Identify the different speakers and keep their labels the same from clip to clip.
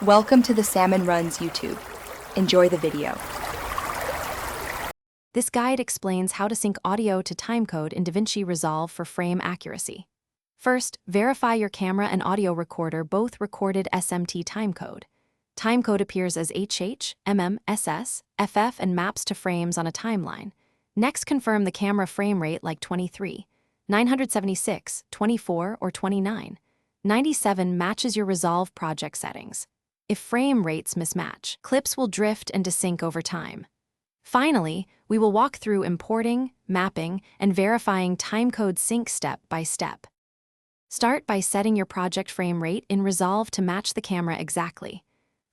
Speaker 1: Welcome to the Salmon Runs YouTube. Enjoy the video.
Speaker 2: This guide explains how to sync audio to timecode in Davinci Resolve for frame accuracy. First, verify your camera and audio recorder both recorded SMT timecode. Timecode appears as HH, MM, SS, FF, and maps to frames on a timeline. Next, confirm the camera frame rate like 23, 976, 24, or 29. 97 matches your Resolve project settings. If frame rates mismatch, clips will drift and desync over time. Finally, we will walk through importing, mapping, and verifying timecode sync step by step. Start by setting your project frame rate in Resolve to match the camera exactly.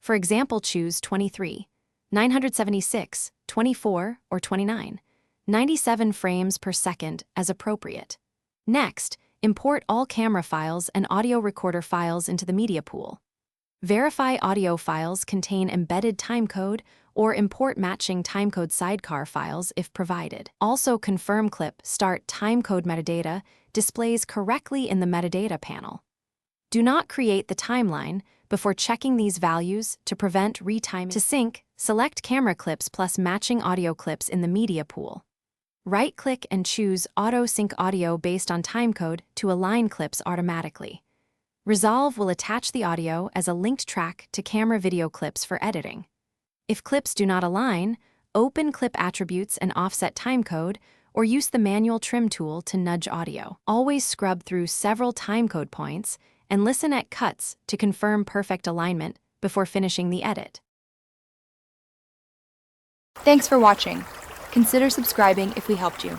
Speaker 2: For example, choose 23, 976, 24, or 29, 97 frames per second as appropriate. Next, import all camera files and audio recorder files into the media pool. Verify audio files contain embedded timecode or import matching timecode sidecar files if provided. Also confirm clip start timecode metadata displays correctly in the metadata panel. Do not create the timeline before checking these values to prevent retiming. To sync, select camera clips plus matching audio clips in the media pool. Right-click and choose Auto Sync Audio based on timecode to align clips automatically. Resolve will attach the audio as a linked track to camera video clips for editing. If clips do not align, open clip attributes and offset timecode, or use the manual trim tool to nudge audio. Always scrub through several timecode points and listen at cuts to confirm perfect alignment before finishing the edit.
Speaker 1: Thanks for watching. Consider subscribing if we helped you.